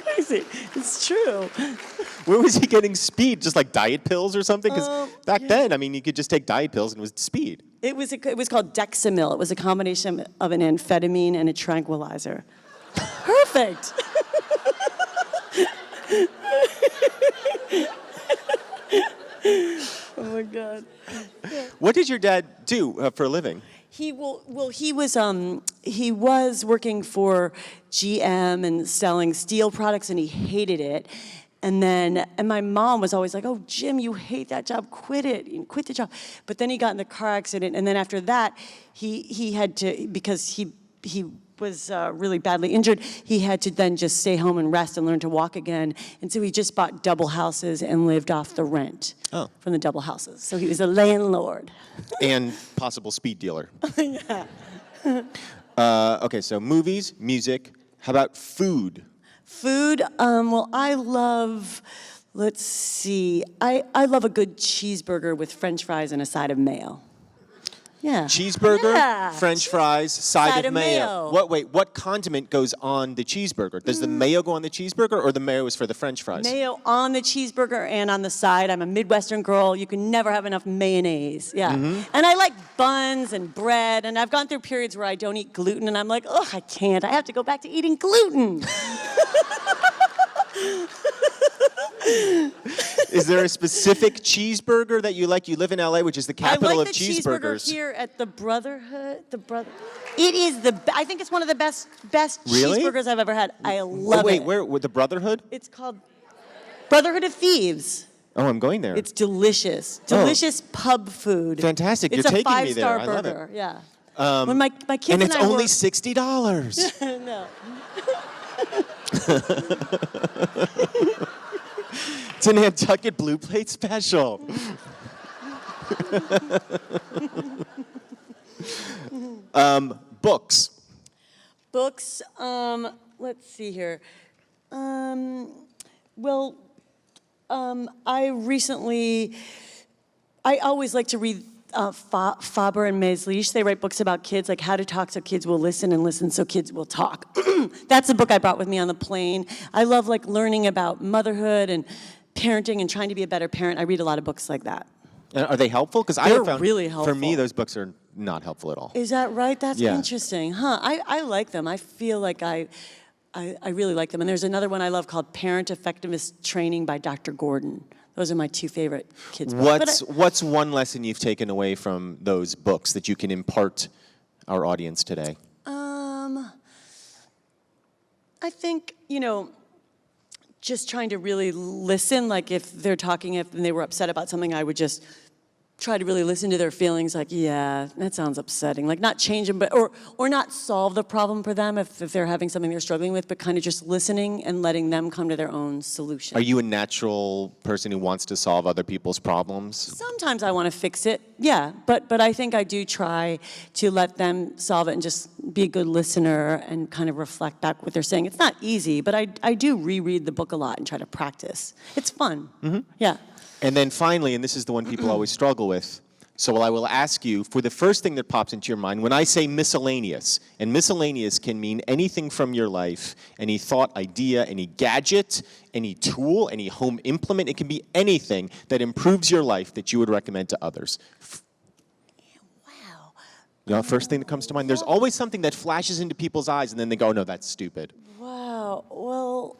Crazy. It's true. Where was he getting speed? Just like diet pills or something? Because back then, I mean, you could just take diet pills and it was speed. It was called Dexamil. It was a combination of an amphetamine and a tranquilizer. Perfect. Oh my God. What did your dad do for a living? He was working for GM and selling steel products, and he hated it. And my mom was always like, "Oh, Jim, you hate that job. Quit it. Quit the job." But then he got in the car accident, and then after that, he had to, because he was really badly injured, he had to then just stay home and rest and learn to walk again. And so he just bought double houses and lived off the rent from the double houses. So he was a landlord. And possible speed dealer. Yeah. Okay, so movies, music. How about food? Food, well, I love, let's see, I love a good cheeseburger with French fries and a side of mayo. Yeah. Cheeseburger, Yeah. French fries, side of mayo. What condiment goes on the cheeseburger? Does the mayo go on the cheeseburger, or the mayo is for the French fries? Mayo on the cheeseburger and on the side. I'm a Midwestern girl. You can never have enough mayonnaise. Yeah. Mm-hmm. And I like buns and bread, and I've gone through periods where I don't eat gluten, and I'm like, "Oh, I can't. I have to go back to eating gluten." Is there a specific cheeseburger that you like? You live in LA, which is the capital of cheeseburgers. I like the cheeseburger here at the Brotherhood. It is I think it's one of the best Really? cheeseburgers I've ever had. I love it. Wait, where? With the Brotherhood? It's called Brotherhood of Thieves. Oh, I'm going there. It's delicious. Delicious pub food. Fantastic. It's You're taking me there. five-star I love burger. it. Yeah. When my kids And it's I only were... $60. No. It's a Nantucket Blue Plate special. Books. Books. Let's see here. I always like to read Faber and Meslish. They write books about kids, like how to talk so kids will listen and listen so kids will talk. That's a book I brought with me on the plane. I love like learning about motherhood and parenting and trying to be a better parent. I read a lot of books like that. And are they helpful? Because I They're have found, really helpful. for me, those books are not helpful at all. Is that right? That's Yeah. interesting. Huh. I like them. I feel like I really like them. And there's another one I love called Parent Effectiveness Training by Dr. Gordon. Those are my two favorite kids' books. What's one lesson you've taken away from those books that you can impart our audience today? I think, just trying to really listen. Like if they're talking, if they were upset about something, I would just try to really listen to their feelings, like, yeah, that sounds upsetting. Like, not change them, but or not solve the problem for them if they're having something they're struggling with, but kind of just listening and letting them come to their own solution. Are you a natural person who wants to solve other people's problems? Sometimes I want to fix it, yeah, but I think I do try to let them solve it and just be a good listener and kind of reflect back what they're saying. It's not easy, but I do reread the book a lot and try to practice. It's fun, yeah. And then finally, and this is the one people always struggle with, so I will ask you for the first thing that pops into your mind when I say miscellaneous, and miscellaneous can mean anything from your life, any thought, idea, any gadget, any tool, any home implement. It can be anything that improves your life that you would recommend to others. Wow. You know, first thing that comes to mind. There's always something that flashes into people's eyes, and then they go, no, that's stupid. Wow, well,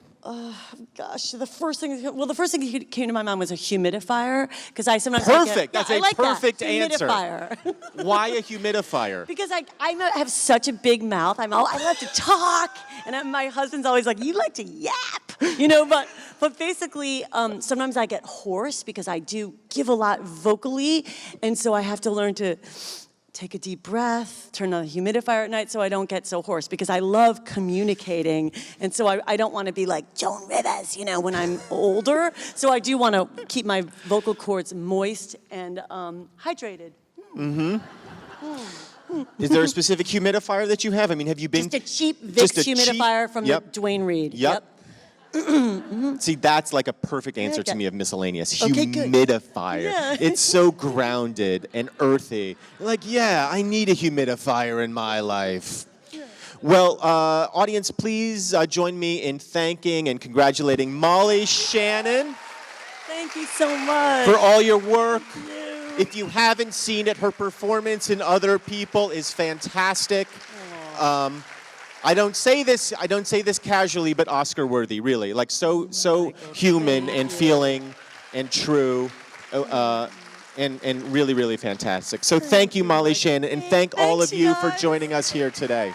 gosh, the first thing that came to my mind was a humidifier, because I sometimes Perfect. That's a perfect answer. Humidifier. Why a humidifier? Because I have such a big mouth. I love to talk, and my husband's always like, "You like to yap," you know. But basically, sometimes I get hoarse because I do give a lot vocally, and so I have to learn to take a deep breath, turn on the humidifier at night so I don't get so hoarse, because I love communicating, and so I don't want to be like Joan Rivers, you know, when I'm older. So I do want to keep my vocal cords moist and hydrated. Is there a specific humidifier that you have? I mean, have you been... Just a cheap Vicks humidifier from Yep. the Dwayne Reed. Yep. See, that's like a perfect answer to me of miscellaneous. Okay, good. Humidifier. Yeah. It's so grounded and earthy. Like, yeah, I need a humidifier in my life. Well, audience, please join me in thanking and congratulating Molly Shannon Thank you so much. for all your work. Thank you. If you haven't seen it, her performance in Other People is fantastic. I don't say this casually, but Oscar worthy, really. Like so human and feeling and true, and really, really fantastic. So thank you, Molly Shannon, and thank all of you for joining us here today.